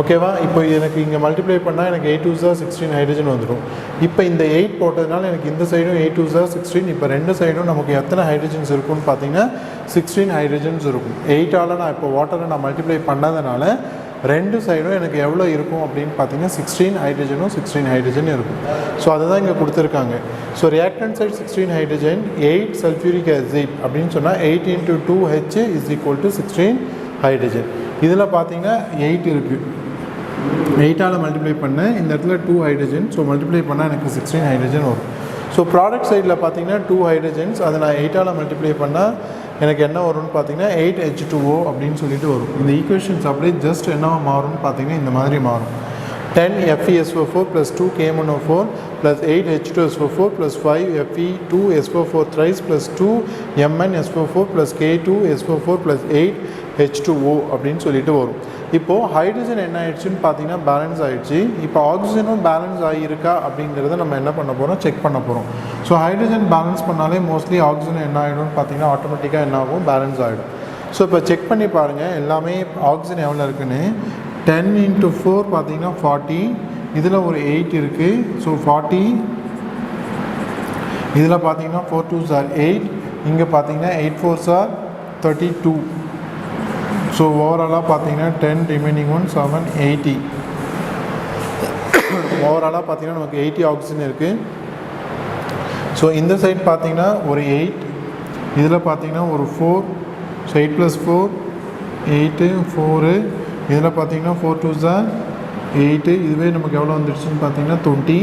ஓகேவா? இப்போ எனக்கு இங்கே மல்டிப்ளை பண்ணால் எனக்கு 8 2s are 16 ஹைட்ரஜன் வந்துடும். இப்போ இந்த 8 போட்டதுனால எனக்கு இந்த சைடும் 8 2s are 16. இப்போ ரெண்டு சைடும் நமக்கு எத்தனை ஹைட்ரஜன்ஸ் இருக்குன்னு பார்த்தீங்கன்னா 16 ஹைட்ரஜன்ஸ் இருக்கும். 8ஆல் நான் இப்போ வாட்டரை நான் மல்டிப்ளை பண்ணாதனால ரெண்டு சைடும் எனக்கு எவ்வளோ இருக்கும் அப்படின்னு பார்த்தீங்கன்னா 16 ஹைட்ரஜனும் 16 ஹைட்ரஜன் இருக்கும். ஸோ அதை தான் இங்கே கொடுத்துருக்காங்க. So reactant side 16 hydrogen, 8 sulphuric acid அப்படின்னு சொன்னால் 8 × 2H is equal to 16 hydrogen. இதில் பார்த்தீங்கன்னா 8 இருக்குது, 8ஆல் மல்டிப்ளை பண்ண இந்த இடத்துல 2 ஹைட்ரஜன். ஸோ மல்டிப்ளை பண்ணால் எனக்கு 16 ஹைட்ரஜன் வரும். ஸோ ப்ராடக்ட் சைடில் பார்த்தீங்கன்னா 2 ஹைட்ரஜன்ஸ், அதை நான் 8ஆல் மல்டிப்ளை பண்ணால் எனக்கு என்ன வரும்னு பார்த்தீங்கன்னா 8H2O அப்படின்னு சொல்லிட்டு வரும். இந்த ஈக்குவேஷன்ஸ் அப்படியே ஜஸ்ட் என்ன மாறும்னு பார்த்தீங்கன்னா இந்த மாதிரி மாறும். 10FeSO4 + 2KMnO4 + 8H2SO4 + 5Fe2SO4 thrice + 2MnSO4 + K2SO4 + 8H2O அப்படின்னு சொல்லிட்டு வரும். இப்போது ஹைட்ரஜன் என்ன ஆயிடுச்சுன்னு பார்த்தீங்கன்னா பேலன்ஸ் ஆகிடுச்சு. இப்போ ஆக்சிஜனும் பேலன்ஸ் ஆகியிருக்கா அப்படிங்கிறத நம்ம என்ன பண்ண போகிறோம், செக் பண்ண போகிறோம். ஸோ ஹைட்ரஜன் பேலன்ஸ் பண்ணாலே மோஸ்ட்லி ஆக்சிஜன் என்ன ஆகிடும்னு பார்த்தீங்கன்னா ஆட்டோமேட்டிக்காக என்ன ஆகும், பேலன்ஸ் ஆகிடும். ஸோ இப்போ செக் பண்ணி பாருங்கள் எல்லாமே ஆக்சிஜன் எவ்வளோ இருக்குன்னு. 10 × 4 பார்த்தீங்கன்னா 40, இதில் ஒரு 8 இருக்குது. ஸோ 40, இதில் பார்த்தீங்கன்னா 4 2s are 8, இங்கே பார்த்தீங்கன்னா 8 4s are 32. ஸோ ஓவராலாக பார்த்தீங்கன்னா 10 remaining 1 7 80. ஓவராலாக பார்த்தீங்கன்னா நமக்கு 80 ஆக்சிஜன் இருக்குது. ஸோ இந்த சைட் பார்த்தீங்கன்னா ஒரு 8, இதில் பார்த்தீங்கன்னா ஒரு 4. ஸோ 8 + 4 8 4, இதில் பார்த்தீங்கன்னா 4 2s are 8. இதுவே நமக்கு எவ்வளோ வந்துடுச்சுன்னு பார்த்தீங்கன்னா 20.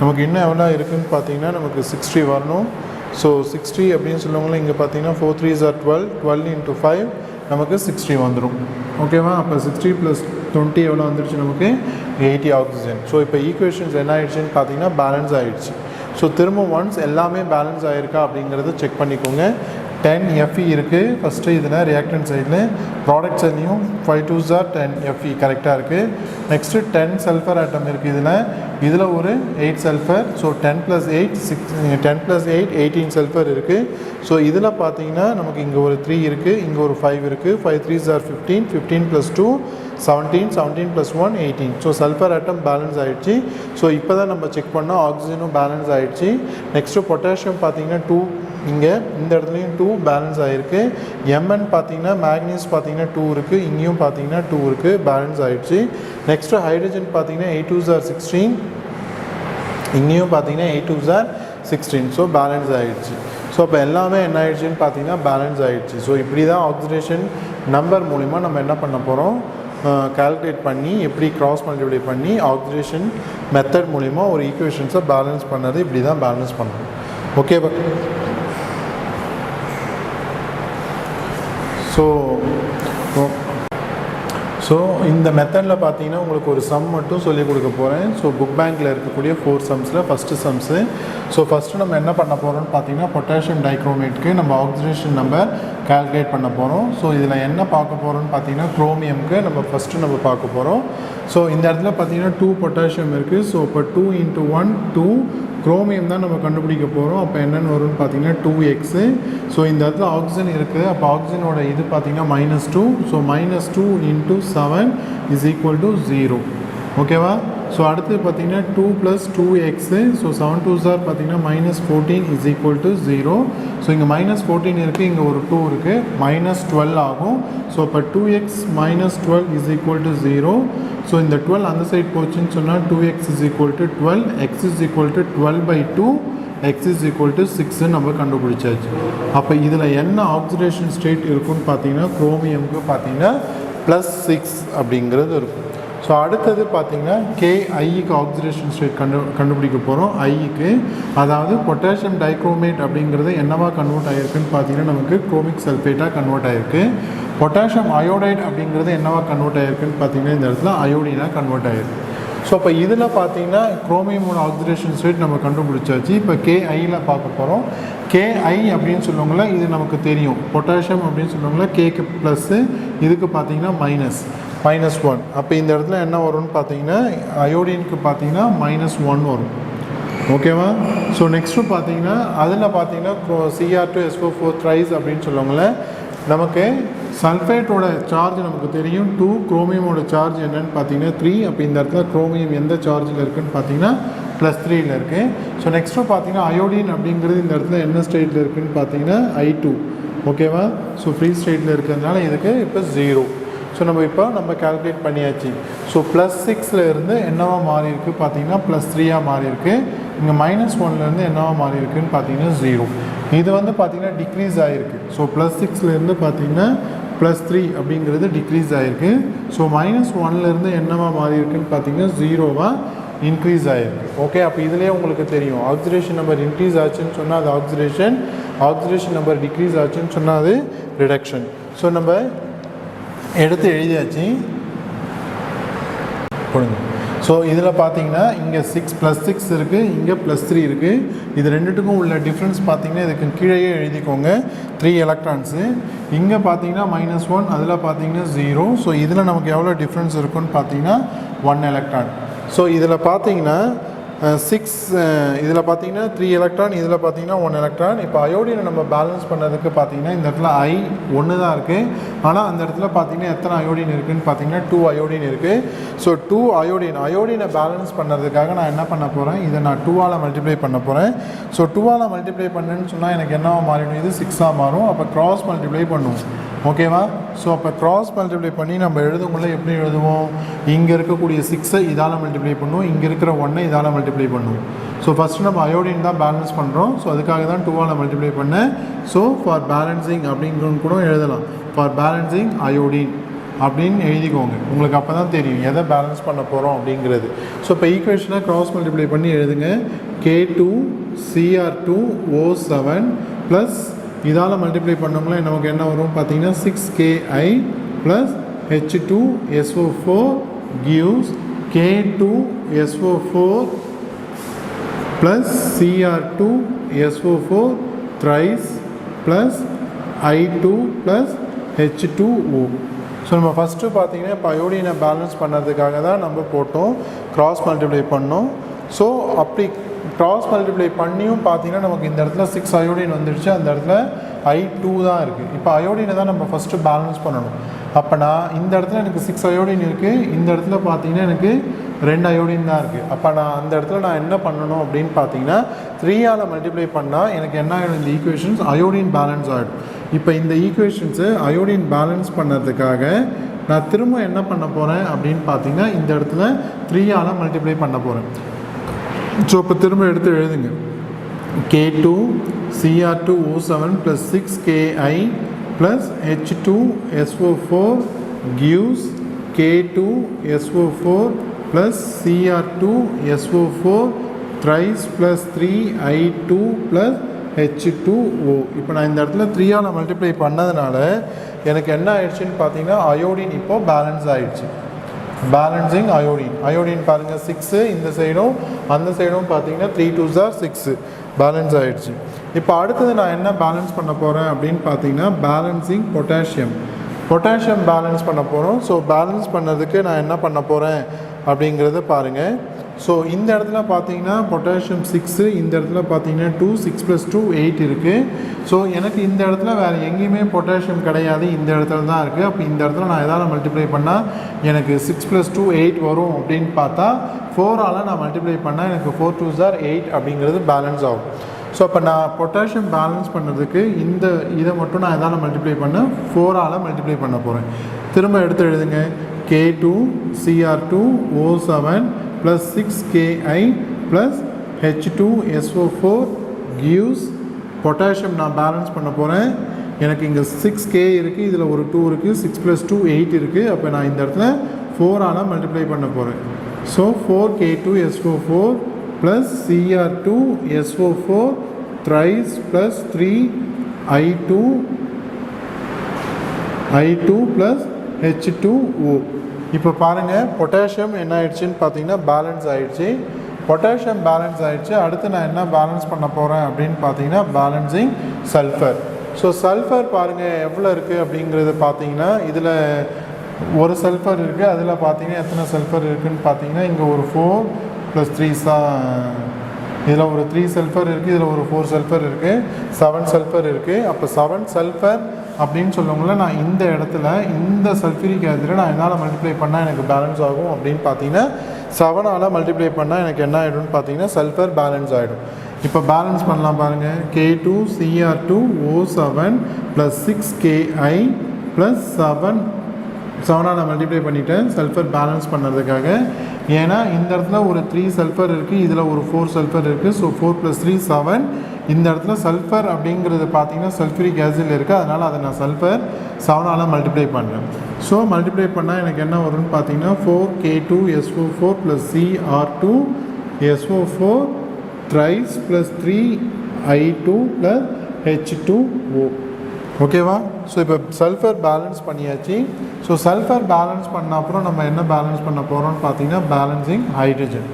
நமக்கு இன்னும் எவ்வளோ இருக்குதுன்னு பார்த்தீங்கன்னா நமக்கு 60 வரணும். ஸோ 60 அப்படின்னு சொல்லுவாங்களே, இங்கே பார்த்தீங்கன்னா 4 3s are 12, 12 × 5 நமக்கு 60 வந்துடும். ஓகேவா? அப்போ 60 + 20 எவ்வளோ வந்துடுச்சு நமக்கு 80 ஆக்சிஜன். ஸோ இப்போ ஈக்குவேஷன்ஸ் என்ன ஆகிடுச்சுன்னு பார்த்தீங்கன்னா பேலன்ஸ் ஆகிடுச்சு. ஸோ திரும்ப ஒன்ஸ் எல்லாமே பேலன்ஸ் ஆகிருக்கா அப்படிங்கிறத செக் பண்ணிக்கோங்க. 10 Fe இருக்குது ஃபஸ்ட்டு இதில் ரியாக்டன்ட் சைடில், ப்ராடக்ட் சைட்லையும் 5 2s are 10 Fe கரெக்டாக இருக்குது. நெக்ஸ்ட்டு 10 சல்ஃபர் ஆட்டம் இருக்குது இதில் ஒரு 8 சல்ஃபர். ஸோ 10 + 8 10 + 8 18 சல்ஃபர் இருக்குது. ஸோ இதில் பார்த்தீங்கன்னா நமக்கு இங்கே ஒரு 3 இருக்குது, இங்கே ஒரு 5 இருக்குது. 5 3s are 15, 15 + 2 17, 17 + 1 18. So sulphur atom balance ஆகிடுச்சு. ஸோ இப்போ தான் நம்ம செக் பண்ணோம் ஆக்சிஜனும் பேலன்ஸ் ஆகிடுச்சு. நெக்ஸ்ட்டு பொட்டாசியம் பார்த்தீங்கன்னா 2, இங்கே இந்த இடத்துலையும் 2 பேலன்ஸ் ஆகிருக்கு. Mn பார்த்தீங்கன்னா மேக்னீஸ் பார்த்தீங்கன்னா 2 இருக்குது, இங்கேயும் பார்த்தீங்கன்னா 2 இருக்குது, பேலன்ஸ் ஆகிடுச்சு. நெக்ஸ்ட்டு ஹைட்ரஜன் பார்த்தீங்கன்னா 8 2s are 16, இங்கேயும் பார்த்தீங்கன்னா 8 2s are 16. ஸோ பேலன்ஸ் ஆகிடுச்சு. ஸோ அப்போ எல்லாமே என்ன ஆகிடுச்சின்னு பார்த்தீங்கன்னா பேலன்ஸ் ஆகிடுச்சு. ஸோ இப்படி தான் ஆக்சிடேஷன் நம்பர் மூலிமா நம்ம என்ன பண்ண போகிறோம், கால்குலேட் பண்ணி எப்படி கிராஸ் மல்டிப்ளை பண்ணி ஆக்சிடேஷன் மெத்தட் மூலிமா ஒரு ஈக்குவேஷன்ஸை பேலன்ஸ் பண்ணது இப்படி தான் பேலன்ஸ் பண்ணணும். ஓகேவா? ஸோ இந்த மெத்தடில் பார்த்தீங்கன்னா உங்களுக்கு ஒரு சம் மட்டும் சொல்லிக் கொடுக்க போகிறேன். ஸோ புக் பேங்கில் இருக்கக்கூடிய 4 சம்ஸில் ஃபஸ்ட்டு சம்ஸு. ஸோ ஃபஸ்ட்டு நம்ம என்ன பண்ண போகிறோம்னு பார்த்தீங்கன்னா பொட்டாசியம் டைக்ரோமேட்க்கு நம்ம ஆக்சிடேஷன் நம்பர் கால்குலேட் பண்ண போகிறோம். ஸோ இதில் என்ன பார்க்க போகிறோம்னு பார்த்தீங்கன்னா குரோமியம்க்கு நம்ம பார்க்க போகிறோம். ஸோ இந்த இடத்துல பார்த்தீங்கன்னா 2 பொட்டாசியம் இருக்குது. ஸோ இப்போ 2 × 1 2 குரோமியம் தான் நம்ம கண்டுபிடிக்க போகிறோம். அப்போ என்னென்னு வரும்னு பார்த்தீங்கன்னா 2x. ஸோ இந்த இடத்துல ஆக்சிஜன் இருக்குது. அப்போ ஆக்சிஜனோட இது பார்த்தீங்கன்னா -2. So -2 × 7 is equal to 0. ஓகேவா? ஸோ அடுத்து பார்த்தீங்கன்னா 2 + 2x. ஸோ 7 2s are பார்த்தீங்கன்னா -14 is equal to 0. ஸோ இங்கே -14 இருக்குது, இங்கே ஒரு 2 இருக்குது, -12 ஆகும். ஸோ இப்போ 2x - 12 is equal to 0. So இந்த 12 அந்த சைட் போச்சுன்னு சொன்னால் 2x is equal to 12, x is equal to 12/2, x is equal to 6 நம்ம கண்டுபிடிச்சாச்சு. அப்போ இதில் என்ன ஆக்சிடேஷன் ஸ்டேட் இருக்குன்னு பார்த்தீங்கன்னா குரோமியமுக்கு பார்த்தீங்கன்னா +6 அப்படிங்கிறது இருக்கும். ஸோ அடுத்தது பார்த்தீங்கன்னா KIக்கு ஆக்சிடேஷன் ஸ்டேட் கண்டுபிடிக்க போகிறோம். ஐக்கு, அதாவது பொட்டாசியம் டைக்ரோமேட் அப்படிங்கிறது என்னவா கன்வெர்ட் ஆகிருக்குன்னு பார்த்தீங்கன்னா நமக்கு குரோமிக் சல்ஃபேட்டாக கன்வெர்ட் ஆகிருக்கு. பொட்டாசியம் அயோடைட் அப்படிங்கிறது என்னவா கன்வெர்ட் ஆகிருக்குன்னு பார்த்தீங்கன்னா இந்த இடத்துல அயோடினாக கன்வெர்ட் ஆகிருக்கு. ஸோ இப்போ இதில் பார்த்தீங்கன்னா குரோமியமோட ஆக்சிடேஷன் ஸ்டேட் நம்ம கண்டுபிடிச்சாச்சு. இப்போ KIயில் பார்க்க போகிறோம். KI அப்படின்னு சொல்லுவாங்களே, இது நமக்கு தெரியும். பொட்டாசியம் அப்படின்னு சொல்லுவாங்களே, கேக்கு ப்ளஸ்ஸு, இதுக்கு பார்த்தீங்கன்னா -1. அப்போ இந்த இடத்துல என்ன வரும்னு பார்த்தீங்கன்னா அயோடினுக்கு பார்த்தீங்கன்னா -1 வரும். ஓகேவா? ஸோ நெக்ஸ்ட்டு பார்த்தீங்கன்னா அதில் பார்த்தீங்கன்னா Cr2SO4 த்ரைஸ் அப்படின்னு சொல்லுவாங்களே, நமக்கு சல்ஃபேட்டோட சார்ஜ் நமக்கு தெரியும் 2, குரோமியமோட சார்ஜ் என்னன்னு பார்த்தீங்கன்னா 3. அப்போ இந்த இடத்துல குரோமியம் எந்த சார்ஜில் இருக்குதுன்னு பார்த்தீங்கன்னா +3ல் இருக்குது. ஸோ நெக்ஸ்ட்டு பார்த்தீங்கன்னா அயோடின் அப்படிங்கிறது இந்த இடத்துல என்ன ஸ்டேட்டில் இருக்குதுன்னு பார்த்தீங்கன்னா I2. ஓகேவா? ஸோ ஃப்ரீ ஸ்டேட்டில் இருக்கிறதுனால இதுக்கு இப்போ 0. ஸோ நம்ம கால்குலேட் பண்ணியாச்சு. ஸோ +6ல் இருந்து என்னவா மாறி இருக்குது பார்த்தீங்கன்னா +3ஆக மாறி இருக்குது. இங்கே -1லேருந்து என்னவா மாறி இருக்குதுன்னு பார்த்தீங்கன்னா 0. இது வந்து பார்த்தீங்கன்னா டிக்ரீஸ் ஆகிருக்கு. ஸோ +6லேருந்து பார்த்தீங்கன்னா +3 அப்படிங்கிறது டிக்ரீஸ் ஆகிருக்கு. ஸோ -1லேருந்து என்னவா மாறி இருக்குன்னு பார்த்தீங்கன்னா 0வா இன்க்ரீஸ் ஆகிருக்கு. ஓகே, அப்போ இதுலேயே உங்களுக்கு தெரியும் ஆக்சிடேஷன் நம்பர் இன்க்ரீஸ் ஆச்சுன்னு சொன்னால் அது ஆக்சிடேஷன் நம்பர் டிக்ரீஸ் ஆச்சுன்னு சொன்னால் அது ரிடக்ஷன். ஸோ நம்ம எடுத்து எழுதியாச்சு கொடுங்க. ஸோ இதில் பார்த்தீங்கன்னா இங்கே +6 இருக்குது, இங்கே +3 இருக்குது. இது ரெண்டுத்துக்கும் உள்ள டிஃப்ரென்ஸ் பார்த்தீங்கன்னா இதுக்கு கீழேயே எழுதிக்கோங்க. 3 எலக்ட்ரான்ஸு. இங்கே பார்த்தீங்கன்னா -1, அதில் பார்த்தீங்கன்னா 0. ஸோ இதில் நமக்கு எவ்வளோ டிஃப்ரென்ஸ் இருக்குன்னு பார்த்தீங்கன்னா 1 எலக்ட்ரான். ஸோ இதில் பார்த்தீங்கன்னா 6, இதில் பார்த்தீங்கன்னா 3 எலக்ட்ரான், இதில் பார்த்தீங்கன்னா 1 எலக்ட்ரான். இப்போ அயோடினை நம்ம பேலன்ஸ் பண்ணதுக்கு பார்த்தீங்கன்னா இந்த இடத்துல I 1 தான் இருக்குது. ஆனால் அந்த இடத்துல பார்த்தீங்கன்னா எத்தனை அயோடின் இருக்குதுன்னு பார்த்தீங்கன்னா 2 அயோடின் இருக்குது. ஸோ 2 அயோடினை பேலன்ஸ் பண்ணுறதுக்காக நான் என்ன பண்ண போகிறேன், இதை நான் 2ஆல் மல்டிப்ளை பண்ண போகிறேன். ஸோ 2ஆல் மல்டிப்ளை பண்ணுன்னு சொன்னால் எனக்கு என்னவா மாறிடும், இது 6ஆக மாறும். அப்போ கிராஸ் மல்டிப்ளை பண்ணுவோம். ஓகேவா? ஸோ அப்போ கிராஸ் மல்டிப்ளை பண்ணி நம்ம எழுதும்போது எப்படி எழுதுவோம், இங்கே இருக்கக்கூடிய 6ஐ இதால் மல்டிப்ளை பண்ணுவோம், இங்கே இருக்கிற 1ஐ இதால் மல்டிப்ளை பண்ணுவோம். ஸோ ஃபஸ்ட்டு நம்ம அயோடின் தான் பேலன்ஸ் பண்ணுறோம். ஸோ அதுக்காக தான் 2ஆல் மல்டிப்ளை பண்ணேன். ஸோ ஃபார் பேலன்சிங் அப்படிங்கிறது கூட எழுதலாம், ஃபார் பேலன்சிங் அயோடின் அப்படின்னு எழுதிக்கோங்க. உங்களுக்கு அப்போ தான் தெரியும் எதை பேலன்ஸ் பண்ண போகிறோம் அப்படிங்கிறது. ஸோ இப்போ ஈக்குவேஷனை கிராஸ் மல்டிப்ளை பண்ணி எழுதுங்க. K2Cr2O7 ப்ளஸ் இதால் மல்டிப்ளை பண்ணோம்னா நமக்கு என்ன வரும் பார்த்தீங்கன்னா 6Ki plus H2SO4 gives K2SO4 plus Cr2SO4 thrice plus I2 plus H2O. So நம்ம ஃபஸ்ட்டு பார்த்தீங்கன்னா இப்போ அயோடினை பேலன்ஸ் பண்ணுறதுக்காக தான் நம்ம போட்டோம், கிராஸ் மல்டிப்ளை பண்ணோம். ஸோ அப்படி கிராஸ் மல்டிப்ளை பண்ணியும் பார்த்தீங்கன்னா நமக்கு இந்த இடத்துல 6 அயோடின் வந்துடுச்சு, அந்த இடத்துல I2 தான் இருக்குது. இப்போ அயோடினை தான் நம்ம ஃபஸ்ட்டு பேலன்ஸ் பண்ணணும். அப்போ நான் இந்த இடத்துல எனக்கு 6 அயோடின் இருக்குது, இந்த இடத்துல பார்த்தீங்கன்னா எனக்கு 2 அயோடின் தான் இருக்குது. அப்போ நான் அந்த இடத்துல நான் என்ன பண்ணணும் அப்படின்னு பார்த்தீங்கன்னா 3ஆல் மல்டிப்ளை பண்ணால் எனக்கு என்ன ஆகிடும், இந்த ஈக்குவேஷன்ஸ் அயோடின் பேலன்ஸ் ஆகிடும். இப்போ இந்த ஈக்குவேஷன்ஸு அயோடின் பேலன்ஸ் பண்ணுறதுக்காக நான் திரும்ப என்ன பண்ண போகிறேன் அப்படின்னு பார்த்தீங்கன்னா இந்த இடத்துல 3ஆல் மல்டிப்ளை பண்ண போகிறேன். ஸோ இப்போ திரும்ப எடுத்து எழுதுங்க. K2Cr2O7 plus 6Ki plus H2SO4 gives K2SO4 plus Cr2SO4 thrice plus 3I2 plus H2O. இப்போ நான் இந்த இடத்துல 3ஆல் மல்டிப்ளை பண்ணதுனால எனக்கு என்ன ஆயிடுச்சுன்னு பார்த்தீங்கன்னா அயோடின் இப்போ பேலன்ஸ் ஆகிடுச்சு. பேலன்சிங் அயோடின் பாருங்கள் 6, இந்த சைடும் அந்த சைடும் பார்த்தீங்கன்னா 3 2s are 6 பேலன்ஸ் ஆகிடுச்சு. இப்போ அடுத்தது நான் என்ன பேலன்ஸ் பண்ண போகிறேன் அப்படின்னு பார்த்தீங்கன்னா பேலன்சிங் பொட்டாசியம் பேலன்ஸ் பண்ண போகிறோம். ஸோ பேலன்ஸ் பண்ணதுக்கு நான் என்ன பண்ண போகிறேன் அப்படிங்கிறத பாருங்கள். ஸோ இந்த இடத்துல பார்த்தீங்கன்னா பொட்டாசியம் 6, இந்த இடத்துல பார்த்தீங்கன்னா 2, 6 + 2 8 இருக்குது. ஸோ எனக்கு இந்த இடத்துல வேறு எங்கேயுமே பொட்டாசியம் கிடையாது, இந்த இடத்துல தான் இருக்குது. அப்போ இந்த இடத்துல நான் எதாவது மல்டிப்ளை பண்ணால் எனக்கு 6 + 2 8 வரும் அப்படின்னு பார்த்தா 4ஆல் நான் மல்டிப்ளை பண்ணால் எனக்கு 4 2s are 8 அப்படிங்கிறது பேலன்ஸ் ஆகும். ஸோ அப்போ நான் பொட்டாசியம் பேலன்ஸ் பண்ணுறதுக்கு இதை மட்டும் நான் எதாவது மல்டிப்ளை பண்ண 4ஆல் மல்டிப்ளை பண்ண போகிறேன். திரும்ப எடுத்து எழுதுங்க. K2Cr2O7 plus 6Ki plus H2SO4 gives potassium நான் பேலன்ஸ் பண்ண போகிறேன். எனக்கு இங்கே 6K இருக்குது, இதில் ஒரு 2 இருக்குது, 6 + 2 8 இருக்குது. அப்போ நான் இந்த இடத்துல 4ஆல் மல்டிப்ளை பண்ண போகிறேன். So 4K2SO4 plus Cr2SO4 thrice plus 3I2 plus H2O. இப்போ பாருங்கள் பொட்டாசியம் என்ன ஆயிடுச்சுன்னு பார்த்தீங்கன்னா பேலன்ஸ் ஆயிடுச்சு. பொட்டாசியம் பேலன்ஸ் ஆயிடுச்சு. அடுத்து நான் என்ன பேலன்ஸ் பண்ண போகிறேன் அப்படின்னு பார்த்தீங்கன்னா பேலன்சிங் சல்ஃபர். ஸோ சல்ஃபர் பாருங்கள் எவ்வளோ இருக்குது அப்படிங்கிறது பார்த்தீங்கன்னா இதில் ஒரு சல்ஃபர் இருக்குது. அதில் பார்த்தீங்கன்னா எத்தனை சல்ஃபர் இருக்குதுன்னு பார்த்தீங்கன்னா இங்கே ஒரு 4 + 3 இதில் ஒரு 3 சல்ஃபர் இருக்குது, இதில் ஒரு 4 சல்ஃபர் இருக்குது, 7 சல்ஃபர் இருக்குது. அப்போ 7 சல்ஃபர் அப்படின்னு சொல்லவங்கள நான் இந்த இடத்துல இந்த சல்ஃபூரிக் ஆசிடை நான் என்னால் மல்டிப்ளை பண்ணால் எனக்கு பேலன்ஸ் ஆகும் அப்படின்னு பார்த்தீங்கன்னா 7ஆல் மல்டிப்ளை பண்ணால் எனக்கு என்ன ஆகிடும்னு பார்த்தீங்கன்னா சல்ஃபர் பேலன்ஸ் ஆகிடும். இப்போ பேலன்ஸ் பண்ணலாம் பாருங்கள். K2Cr2O7 + 6Ki + 7ஆல் மல்டிப்ளை பண்ணிவிட்டேன் சல்ஃபர் பேலன்ஸ் பண்ணுறதுக்காக. ஏன்னா இந்த இடத்துல ஒரு 3 சல்ஃபர் இருக்குது, இதில் ஒரு 4 சல்ஃபர் இருக்குது. ஸோ 4 + 3 7. இந்த இடத்துல சல்ஃபர் அப்படிங்கிறது பார்த்தீங்கன்னா சல்ஃபூரிக் ஆசிடில் இருக்குது, அதனால் அதை நான் சல்ஃபர் 7ஆல் மல்டிப்ளை பண்ணுறேன். ஸோ மல்டிப்ளை பண்ணால் எனக்கு என்ன வரும்னு பார்த்தீங்கன்னா 4K2SO4 + Cr2SO4 thrice + 3I2 + H2O. ஓகேவா? ஸோ இப்போ சல்ஃபர் பேலன்ஸ் பண்ணியாச்சு. ஸோ சல்ஃபர் பேலன்ஸ் பண்ண அப்புறம் நம்ம என்ன பேலன்ஸ் பண்ண போகிறோம்னு பார்த்தீங்கன்னா பேலன்சிங் ஹைட்ரஜன்.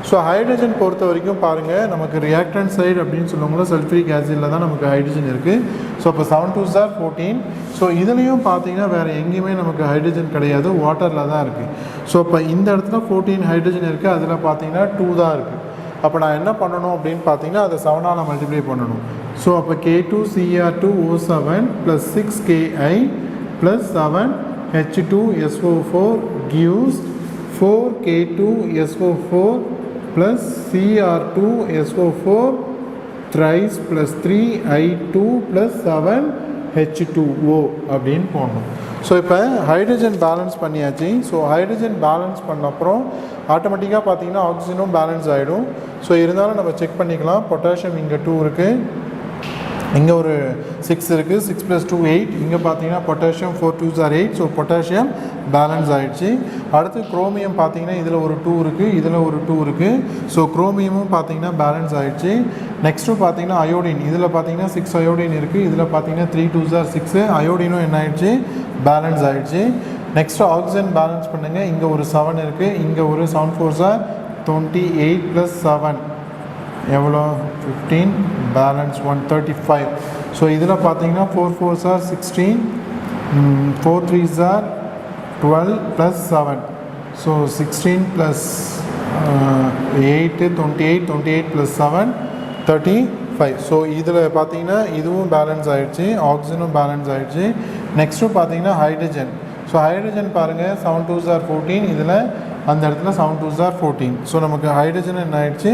ஸோ ஹைட்ரஜன் பொறுத்த வரைக்கும் பாருங்கள், நமக்கு ரியாக்டன்ட் சைடு அப்படின்னு சொல்லுவாங்களோ சல்ஃபூரிக் ஆசிடில் தான் நமக்கு ஹைட்ரஜன் இருக்குது. ஸோ இப்போ 7 2s are 14. ஸோ இதுலேயும் பார்த்தீங்கன்னா வேறு எங்கேயுமே நமக்கு ஹைட்ரஜன் கிடையாது, வாட்டரில் தான் இருக்குது. ஸோ இப்போ இந்த இடத்துல 14 ஹைட்ரஜன் இருக்குது, அதில் பார்த்தீங்கன்னா 2 தான் இருக்குது. அப்போ நான் என்ன பண்ணணும் அப்படின்னு பார்த்தீங்கன்னா அதை 7ஆல் மல்டிப்ளை பண்ணணும். ஸோ அப்போ K2Cr2O7 + 6Ki + 7H2SO4 gives 4K2SO4 + Cr2SO4 thrice + 3I2 + 7H2O அப்படின்னு போடணும். ஸோ இப்போ ஹைட்ரஜன் பேலன்ஸ் பண்ணியாச்சு. ஸோ ஹைட்ரஜன் பேலன்ஸ் பண்ண அப்புறம் ஆட்டோமேட்டிக்காக பார்த்தீங்கன்னா ஆக்சிஜனும் பேலன்ஸ் ஆகிடும். ஸோ இருந்தாலும் நம்ம செக் பண்ணிக்கலாம். பொட்டாசியம் இங்கே 2 இருக்குது, இங்கே ஒரு 6 இருக்குது, 6 + 2 8. இங்கே பார்த்தீங்கன்னா potassium 4 2s are 8. So potassium balance ஆகிடுச்சு. அடுத்து குரோமியம் பார்த்தீங்கன்னா இதில் ஒரு 2 இருக்குது, இதில் ஒரு 2 இருக்குது. ஸோ குரோமியமும் பார்த்தீங்கன்னா பேலன்ஸ் ஆகிடுச்சு. நெக்ஸ்ட்டு பார்த்தீங்கன்னா அயோடின், இதில் பார்த்தீங்கன்னா 6 அயோடின் இருக்குது, இதில் பார்த்தீங்கன்னா 3 2s are 6. அயோடினும் என்ன ஆகிடுச்சு? பேலன்ஸ் ஆகிடுச்சு. நெக்ஸ்ட்டு ஆக்சிஜன் பேலன்ஸ் பண்ணுங்கள். இங்கே ஒரு 7 இருக்குது, இங்கே ஒரு 7 4s are 28 + 7 எவ்வளோ? 15. பேலன்ஸ் 135. ஸோ இதில் பார்த்தீங்கன்னா 4 4s are 16, 4 3s are 12 + 7. So 16 + 8 28, 28 + 7 35. So இதில் பார்த்தீங்கன்னா இதுவும் பேலன்ஸ் ஆகிடுச்சு, ஆக்சிஜனும் பேலன்ஸ் ஆகிடுச்சு. நெக்ஸ்ட்டு பார்த்தீங்கன்னா ஹைட்ரஜன். ஸோ ஹைட்ரஜன் பாருங்கள் 7 2s are 14, இதில் அந்த இடத்துல 7 2s are 14. ஸோ நமக்கு ஹைட்ரஜன் என்ன ஆகிடுச்சு?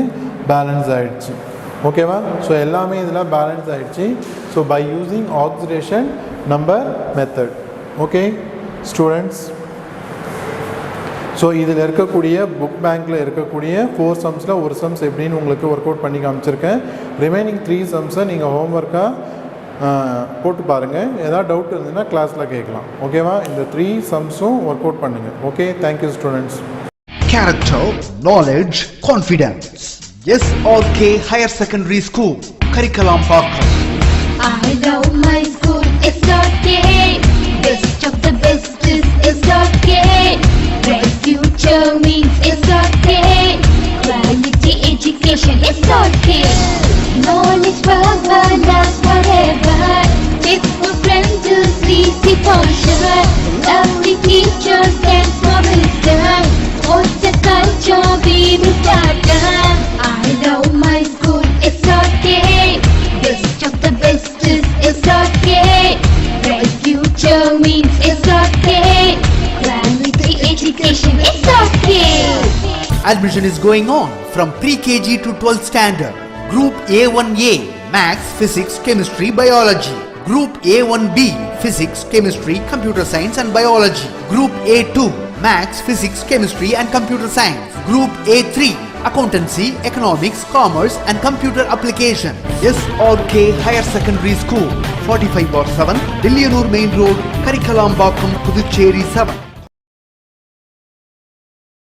பேலன்ஸ் ஆகிடுச்சு. ஓகேவா? ஸோ எல்லாமே இதில் பேலன்ஸ் ஆகிடுச்சு. So by using oxidation number method. Okay students, so இதில் இருக்கக்கூடிய புக் பேங்க்கில் இருக்கக்கூடிய 4 சம்ஸில் ஒரு சம்ஸ் எப்படின்னு உங்களுக்கு ஒர்க் அவுட் பண்ணி காமிச்சிருக்கேன். ரிமைனிங் 3 சம்ஸை நீங்கள் ஹோம்ஒர்க்காக போட்டு பாருங்கள். ஏதாவது டவுட் இருந்ததுன்னா கிளாஸில் கேட்கலாம். ஓகேவா? இந்த 3 சம்ஸும் ஒர்க் அவுட் பண்ணுங்கள். Okay, thank you students. Character, knowledge, confidence. SRK Higher Secondary School, Karikalambakkam. I love my school, SRK. Best of the best is SRK. Bright future means SRK. Quality education, SRK. Knowledge forever, last forever. Faithful friends to see the posture. Lovely teachers and for wisdom. What's the culture we will start? I love my school, SRK. Best of the best is SRK. Bright future means SRK. Quality education, SRK. Admission is going on from pre-KG to 12th standard. Group A1A, Maths, Physics, Chemistry, Biology. Group A1B, Physics, Chemistry, Computer Science and Biology. Group A2, Maths, Physics, Chemistry and Computer Science. Group A3, Accountancy, Economics, Commerce and Computer Application. SRK Higher Secondary School, 45/7, Dilliyanur Main Road, Karikalambakkam, Puducherry 7.